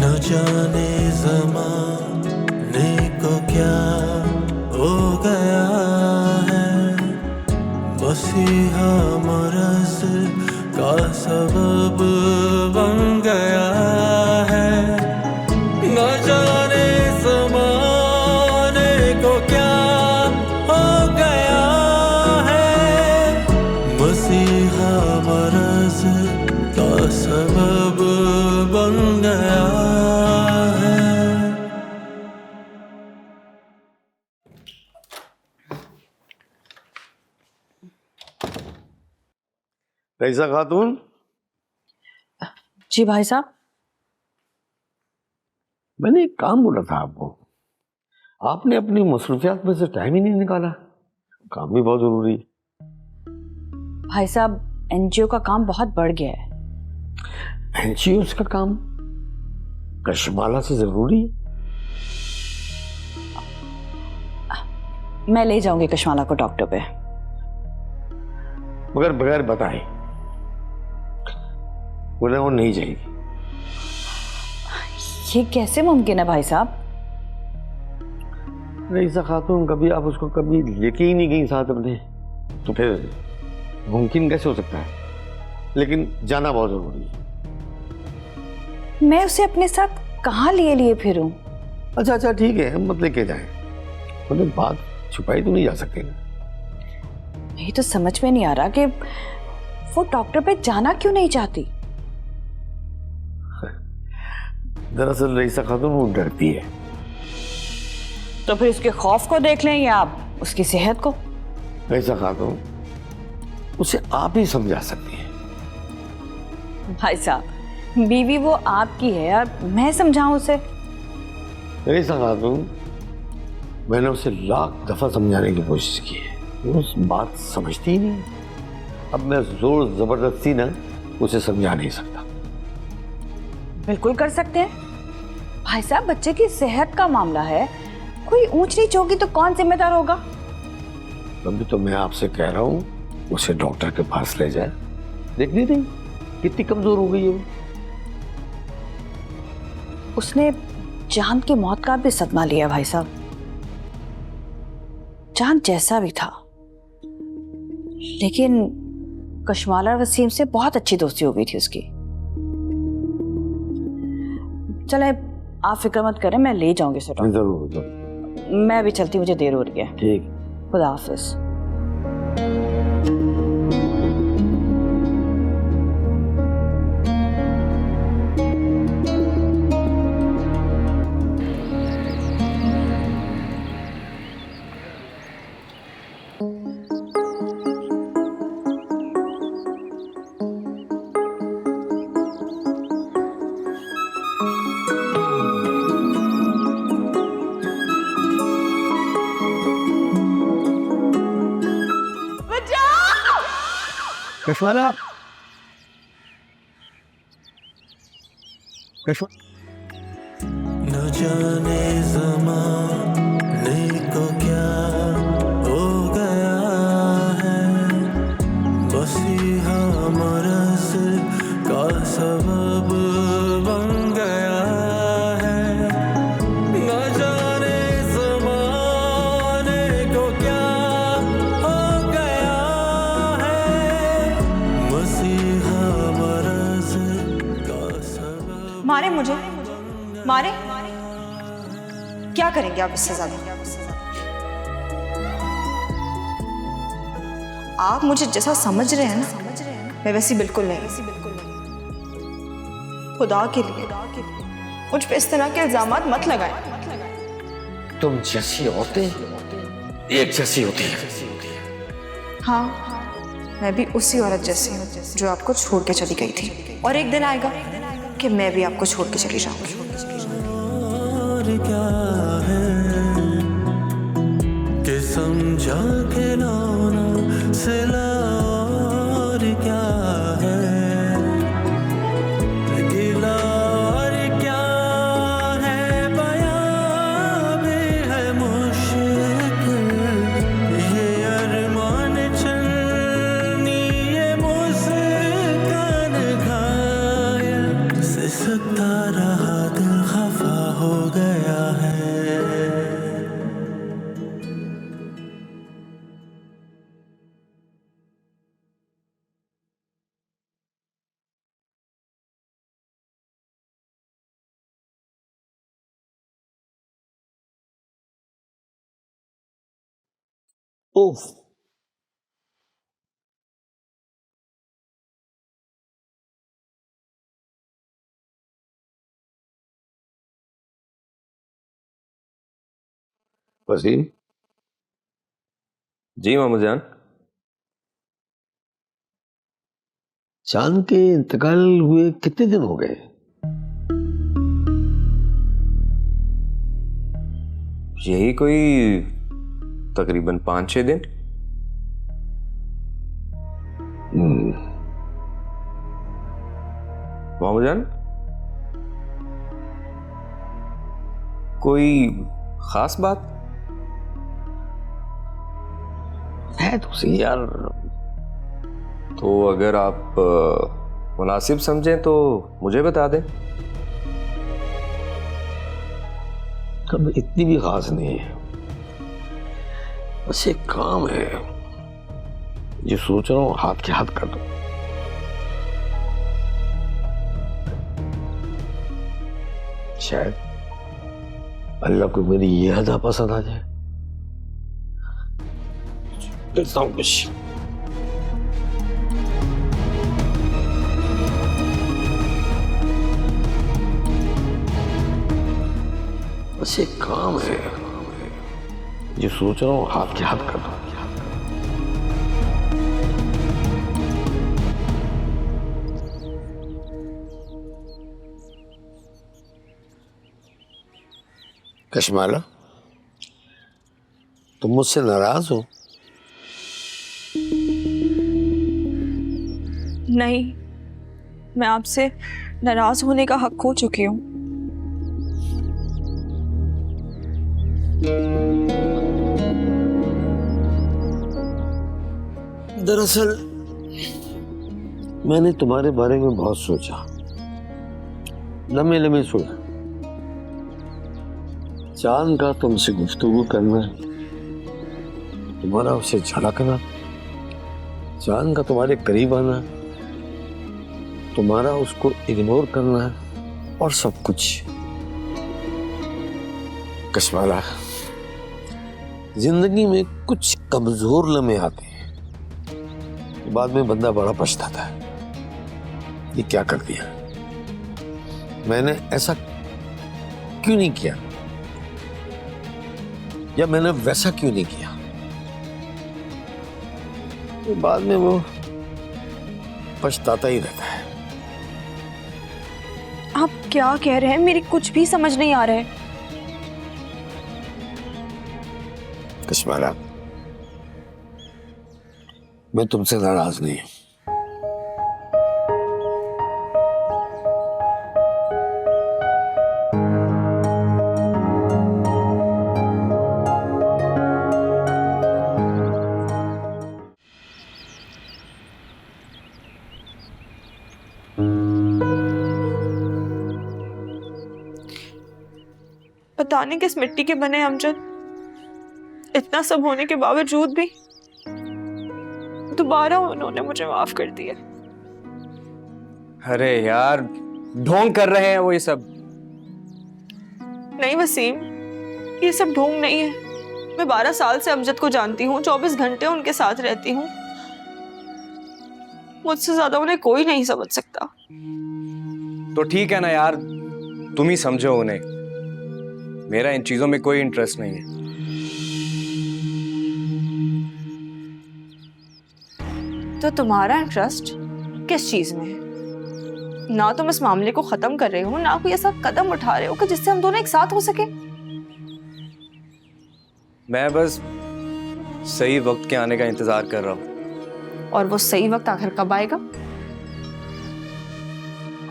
न जाने ज़माने को क्या हो गया है, मसीहा मरज़ का सबब बन गया है। न जाने ज़माने को क्या हो गया है, मसीहा मरज़ का सबब बन गया है। रईसा खातून। जी भाई साहब। मैंने एक काम बोला था आपको, आपने अपनी मसरूफियात में से टाइम ही नहीं निकाला। काम भी बहुत जरूरी है। भाई साहब, एनजीओ का काम बहुत बढ़ गया है। एनजीओ का काम कशमाला से जरूरी है। मैं ले जाऊंगी कशमाला को डॉक्टर पे, मगर बगैर बताए। बोले वो नहीं जाएगी। ये कैसे मुमकिन है भाई साहब? रईसा खातून, कभी आप उसको कभी लेके ही नहीं गई साथ अपने, तो फिर मुमकिन कैसे हो सकता है? लेकिन जाना बहुत जरूरी है। मैं उसे अपने साथ कहाँ लिए लिए फिरूं? अच्छा ठीक है, हम मत लेके जाएं। मतलब बात छुपाई तो नहीं जा सकती ना। यही तो समझ में नहीं आ रहा कि वो डॉक्टर पे जाना क्यों नहीं चाहती। दरअसल रईसा खातून वो डरती है। तो फिर उसके खौफ को देख लें या आप उसकी सेहत को? रईसा खातून, उसे आप ही समझा सकती हैं। भाई साहब, बीवी वो आपकी है और मैं समझाऊं उसे? रईसा खातून, मैंने उसे लाख दफा समझाने की कोशिश की है, वो उस बात समझती ही नहीं। अब मैं जोर जबरदस्ती ना उसे समझा नहीं सकता। बिल्कुल कर सकते हैं भाई साहब, बच्चे की सेहत का मामला है, कोई ऊंच नीच होगी तो कौन जिम्मेदार होगा? अभी तो मैं आपसे कह रहा हूँ उसे डॉक्टर के पास ले जाए। देखनी नहीं कितनी कमजोर हो गई है वो। उसने जान की मौत का भी सदमा लिया भाई साहब। जान जैसा भी था, लेकिन कशमाला वसीम से बहुत अच्छी दोस्ती हो गई थी उसकी। चले आप फिक्र मत करें, मैं ले जाऊंगी उसे डॉक्टर। जरूर। मैं भी चलती, मुझे देर हो रही है। ठीक। खुदा हाफिज। कशमाला, न जाने ज़माने को क्या हो गया है, मसीहा मरज़ का सबब बन गया है। न जाने ज़माने को क्या हो गया है, मसीहा मरज़ का सबब। मारे मुझे, मारे। क्या करेंगे आप इससे ज्यादा? आप मुझे जैसा समझ रहे हैं ना, मैं वैसी बिल्कुल नहीं। खुदा के लिए मुझ पे इस तरह के इल्जामात मत लगाएं। तुम जैसी औरतें एक जैसी होती है। हाँ, मैं भी उसी औरत जैसी हूँ जो आपको छोड़ के चली गई थी, और एक दिन आएगा कि मैं भी आपको छोड़ के चली जाऊंगी। और क्या है कि समझा के नाना सिला, और क्या है गिला, और क्या है बयां भी है मुश्किल, ये अरमान चलनी, ये मुस्कान घायल सिसकता रहा दिल उफ। वसीम, जी मामू जान। चांद के इंतकाल हुए कितने दिन हो गए? यही कोई तकरीबन 5-6 दिन। मामू जान, कोई खास बात है तो सही यार। तो अगर आप मुनासिब समझें तो मुझे बता दें। अब इतनी भी खास नहीं है, बस एक काम है जो सोच रहा हूँ हाथ के हाथ कर दूं। शायद अल्लाह को मेरी ये अदा पसंद आ जाए। करता हूं कुछ। बस एक काम है जो सोच रहा हूँ हाथ के हाथ कर दूं। कश्माला, तुम मुझसे नाराज हो? नहीं, मैं आपसे नाराज होने का हक खो चुकी हूँ। दरअसल मैंने तुम्हारे बारे में बहुत सोचा, लम्बे लम्बे सोचा। चांद का तुमसे गुफ्तगू करना, तुम्हारा उसे झड़कना, चांद का तुम्हारे करीब आना, तुम्हारा उसको इग्नोर करना और सब कुछ। कश्माला, जिंदगी में कुछ कमजोर लम्हे आते हैं, बाद में बंदा बड़ा पछताता है, ये क्या कर दिया, मैंने ऐसा क्यों नहीं किया, या मैंने वैसा क्यों नहीं किया। तो बाद में वो पछताता ही रहता है। आप क्या कह रहे हैं? मेरी कुछ भी समझ नहीं आ रहा है। कश्माला, मैं तुमसे नाराज नहीं हूं। पता नहीं किस मिट्टी के बने अमजद, इतना सब होने के बावजूद भी दोबारा उन्होंने मुझे माफ कर दिया। अरे यार, ढोंग कर रहे हैं वो ये सब। नहीं वसीम, ये सब ढोंग नहीं है। मैं 12 साल से अमजद को जानती हूँ, 24 घंटे उनके साथ रहती हूँ। मुझसे ज्यादा उन्हें कोई नहीं समझ सकता। तो ठीक है ना यार, तुम ही समझो उन्हें। मेरा इन चीजों में कोई इंटरेस्ट नहीं है। तो तुम्हारा इंटरेस्ट किस चीज में है? ना तुम इस मामले को खत्म कर रहे हो, ना कोई ऐसा कदम उठा रहे हो कि जिससे हम दोनों एक साथ हो सके। मैं बस सही वक्त के आने का इंतजार कर रहा हूँ। और वो सही वक्त आखिर कब आएगा?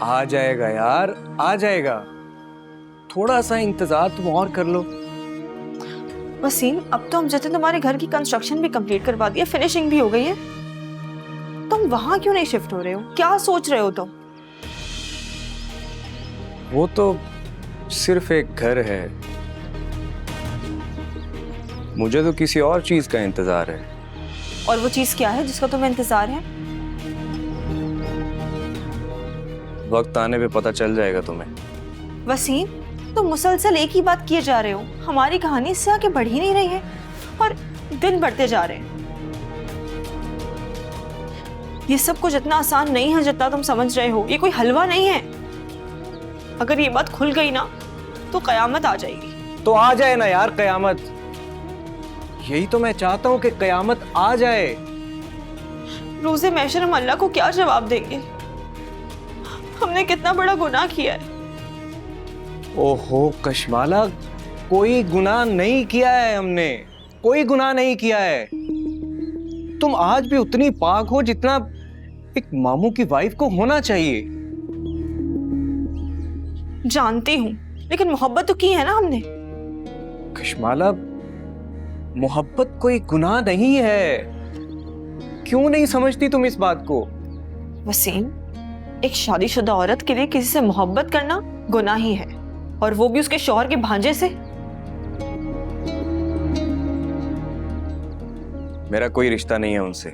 आ जाएगा यार, आ जाएगा। थोड़ा सा इंतजार तुम और कर लो। वसीम, अब तो अमजद ने तुम्हारे घर की कंस्ट्रक्शन भी कंप्लीट करवा दी है, फिनिशिंग भी हो गई है। तुम वहां क्यों नहीं शिफ्ट हो रहे हो? क्या सोच रहे हो तुम? वो तो सिर्फ एक घर है, मुझे तो किसी और चीज का इंतजार है। और वो चीज क्या है जिसका तुम्हें इंतजार है? वक्त आने पे पता चल जाएगा तुम्हें। वसीम, तुम मुसलसल एक ही बात किए जा रहे हो। हमारी कहानी इससे आगे बढ़ ही नहीं रही है। और दिन बढ़ते जा रहे हैं। ये सब कुछ इतना आसान नहीं है जितना तुम समझ रहे हो। ये कोई हलवा नहीं है। अगर ये बात खुल गई ना तो कयामत आ जाएगी। तो आ जाए ना यार कयामत, यही तो मैं चाहता हूं कि कयामत आ जाए। रोजे महशर हम अल्लाह को क्या जवाब देंगे? हमने कितना बड़ा गुनाह किया है। ओहो कशमाला, कोई गुनाह नहीं किया है हमने, कोई गुनाह नहीं किया है। तुम आज भी उतनी पाक हो जितना एक मामू की वाइफ को होना चाहिए। जानती हूँ, लेकिन मोहब्बत तो की है ना हमने। कशमाला, मोहब्बत कोई गुनाह नहीं है। क्यों नहीं समझती तुम इस बात को? वसीम, एक शादीशुदा औरत के लिए किसी से मोहब्बत करना गुनाह ही है, और वो भी उसके शौहर के भांजे से। मेरा कोई रिश्ता नहीं है उनसे।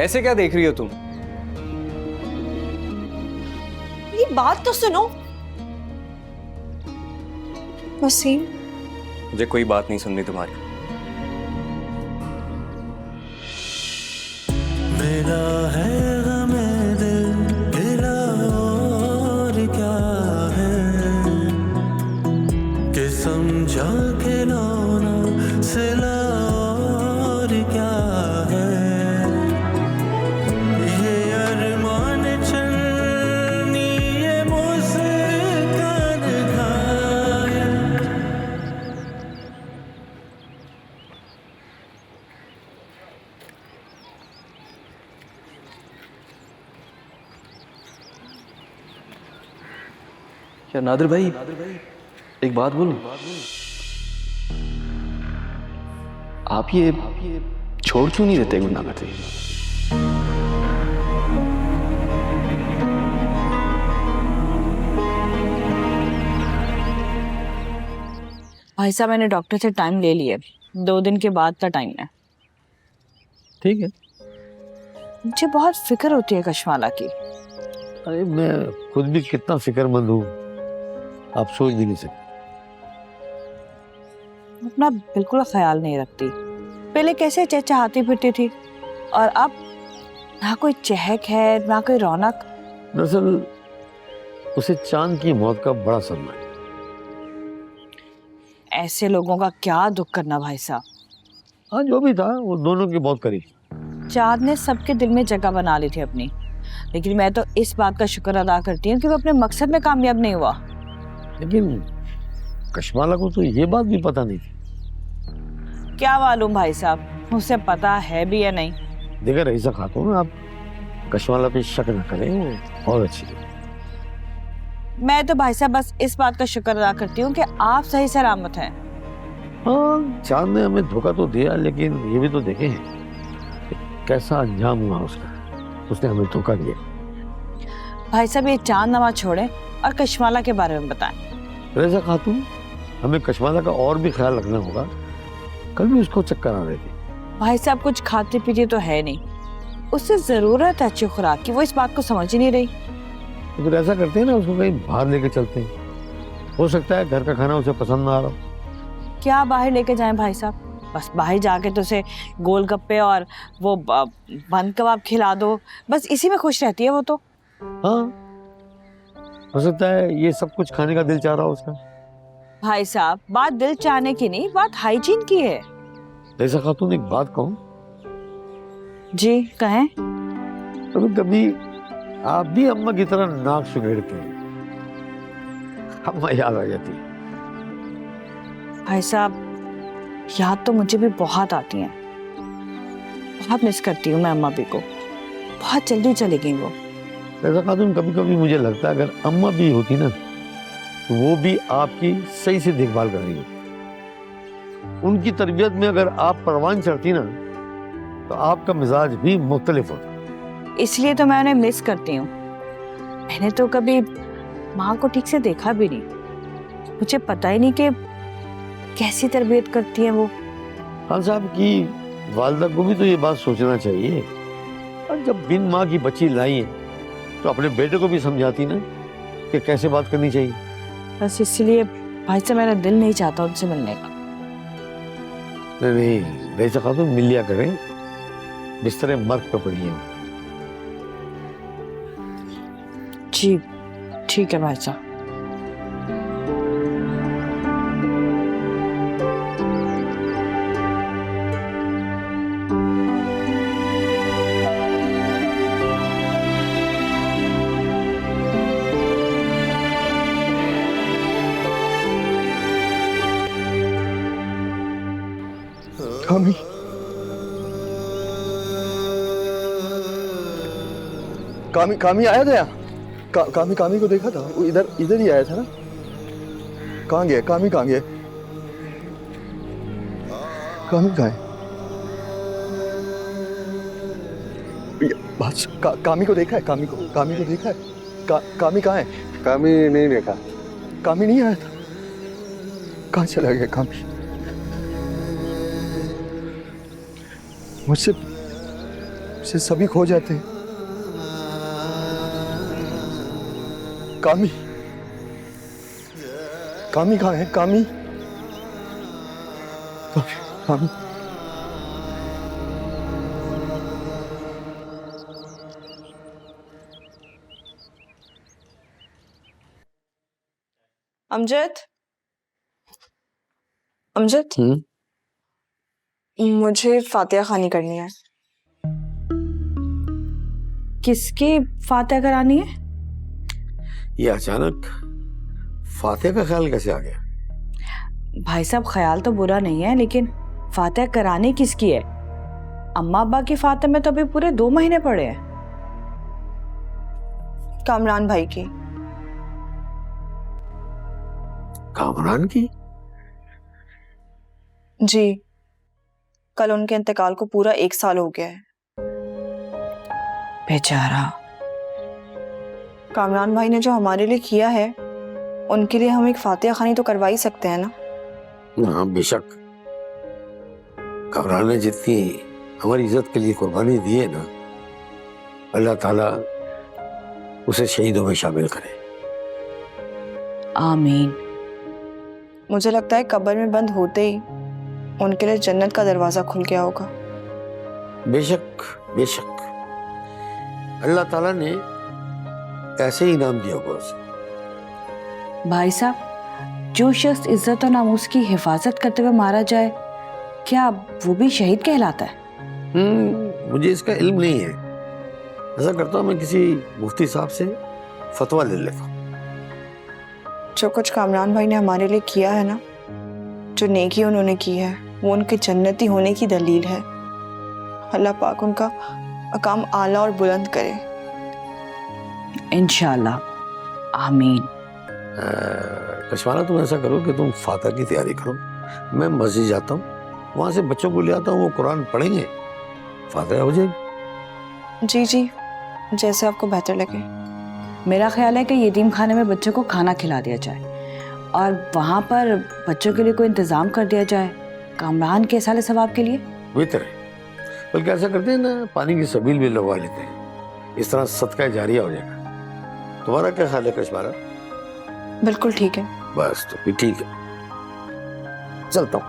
ऐसे क्या देख रही हो तुम? ये बात तो सुनो वसीम। मुझे कोई बात नहीं सुननी तुम्हारी। मेरा है गमे दिल गिला और क्या है कि समझा के लाना सिला और क्या है ये अरमान चलनी ये मुस्कान घायल। क्या नादिर भाई, एक बात बोलूं? आप ये छोड़ क्यों नहीं देते गुनाह करते? भाई साहब, मैंने डॉक्टर से टाइम ले लिया, 2 दिन के बाद का टाइम है। ठीक है। मुझे बहुत फिक्र होती है कशमाला की। अरे मैं खुद भी कितना फिक्रमंद हूँ, आप सोच भी नहीं सकते। अपना बिल्कुल ख्याल नहीं रखती। पहले कैसे चहचहाती फिरती थी, और अब ना कोई चहक है ना कोई रौनक। दरअसल उसे चांद की मौत का बड़ा सदमा है। ऐसे लोगों का क्या दुख करना भाई साहब। हाँ, जो भी था वो दोनों की बहुत करीब। चांद ने सबके दिल में जगह बना ली थी अपनी, लेकिन मैं तो इस बात का शुक्र अदा करती हूँ कि वो अपने मकसद में कामयाब नहीं हुआ। लेकिन कशमाला को तो ये बात भी पता नहीं थी। क्या मालूम भाई साहब, उसे पता है भी या नहीं। देखिए रईसा खातून, आप कशमाला पे शक न करें, वो बहुत अच्छी है। मैं तो भाई साहब बस इस बात का शुक्र अदा करती हूँ कि आप सही सलामत हैं। हाँ, चांद ने हमें धोखा तो दिया, लेकिन ये भी तो देखे हैं कि कैसा अंजाम हुआ उसका। उसने हमें धोखा दिया। भाई साहब, ये चांद नमाज छोड़ें और कशमाला के बारे में बताएं। रईसा खातून, हमें कशमाला का और भी ख्याल रखना होगा। कल भी उसको चक्कर आ रहे थे। भाई साहब, कुछ खाती पीती तो है नहीं, उससे जरूरत है अच्छी खुराक की, वो इस बात को समझ ही नहीं रही। तो फिर ऐसा करते हैं ना, उसको कहीं बाहर लेके चलते हैं। हो सकता है घर का खाना उसे पसंद ना आ रहा हो। क्या बाहर लेके जाएं भाई साहब? बस बाहर जाके तो उसे गोलगप्पे और वो बंद कबाब खिला दो, बस इसी में खुश रहती है वो तो। हाँ, हो सकता है ये सब कुछ खाने का दिल चाह रहा हो उसका। भाई साहब, बात दिल चाहने की नहीं, बात हाइजीन की है। रईसा खातून, एक बात कहूँ? जी कहें। कभी कभी आप भी अम्मा की तरह नाक सुगेड़ते हैं, अम्मा याद आ जाती है। भाई साहब, याद तो मुझे भी बहुत आती हैं। बहुत मिस करती हूँ मैं अम्मा भी को। बहुत जल्दी चली गई वो। रईसा खातून, कभी कभी मुझे लगता है अगर अम्मा भी होती ना, तो वो भी आपकी सही से देखभाल कर रही होती। उनकी तरबियत में अगर आप परवान चढ़ती ना, तो आपका मिजाज भी मुख्तलिफ होता। इसलिए तो मैं उन्हें मिस करती हूँ। मैंने तो कभी माँ को ठीक से देखा भी नहीं, मुझे पता ही नहीं कि कैसी तरबियत करती है वो। खान साहब की वालिदा को भी तो ये बात सोचना चाहिए। और जब बिन माँ की बच्ची लाई है, तो अपने बेटे को भी समझाती ना कि कैसे बात करनी चाहिए। बस इसलिए भाई से मेरा दिल नहीं चाहता उनसे मिलने का। नहीं, रईसा खातून मिल लिया करें, बिस्तर मर्ग पे पड़ी है। जी ठीक है भाई साहब। कामी कामी कामी आया था यहाँ? कामी कामी को देखा था, वो इधर इधर ही आया था ना? कहाँ गया कामी, कहाँ गया कामी, कहाँ है? कामी को देखा है? कामी को देखा है? कामी कहाँ है? कामी नहीं देखा। कामी नहीं आया था? कहाँ चला गया कामी? मुझसे सभी खो जाते हैं। कामी कामी कहाँ है? कामी कामी अमजद, अमजद, मुझे फातिहा खानी करनी है। किसकी फातिहा करानी है? ये अचानक फातिहा का ख्याल कैसे आ गया? भाई साहब ख्याल तो बुरा नहीं है, लेकिन फातिहा करानी किसकी है? अम्मा अब्बा की फातिहा में तो अभी पूरे 2 महीने पड़े हैं। कामरान भाई की। कामरान की? जी, कल उनके इंतकाल को पूरा 1 साल हो गया है। बेचारा। कामरान भाई ने जो हमारे लिए किया है, उनके लिए हम एक फातिहा खानी तो करवा ही सकते हैं ना? हाँ बेशक। कामरान ने जितनी हमारी इज्जत के लिए कुर्बानी दी है ना, अल्लाह ताला उसे शहीदों में शामिल करे। आमीन। मुझे लगता है कब्र में बंद होते ही उनके लिए जन्नत का दरवाजा खुल गया होगा। बेशक बेशक, अल्लाह ताला ने ऐसे ही इनाम दिया होगा उसे। भाई साहब, जो शख्स इज्जत और नामूस की हिफाजत करते हुए मारा जाए, क्या वो भी शहीद कहलाता है? मुझे इसका इल्म नहीं है। ऐसा करता हूँ, मैं किसी मुफ्ती साहब से फतवा ले लेता हूँ। जो कुछ कामरान भाई ने हमारे लिए किया है ना, जो नेकी उन्होंने की है, वो उनके जन्नती होने की दलील है। अल्लाह पाक उनका मकाम आला और बुलंद करे। इंशाल्लाह, आमीन। कशवाना, तुम ऐसा करो कि तुम फातिहा की तैयारी करो, मैं मस्जिद जाता हूँ, वहाँ से बच्चों को ले आता हूँ, वो कुरान पढ़ेंगे, फातिहा हो जाएगी। जी जी, जैसे आपको बेहतर लगे। मेरा ख्याल है कि यतीम खाने में बच्चों को खाना खिला दिया जाए और वहाँ पर बच्चों के लिए कोई इंतज़ाम कर दिया जाए, कामरान के साले सवाब के लिए। बेहतर है। बल्कि ऐसा करते हैं ना, पानी की सबील भी लगवा लेते हैं, इस तरह सदका जारिया हो जाएगा। तुम्हारा क्या ख्याल है कशवाना? बिल्कुल ठीक है। बस तो फिर ठीक है, चलता हूँ।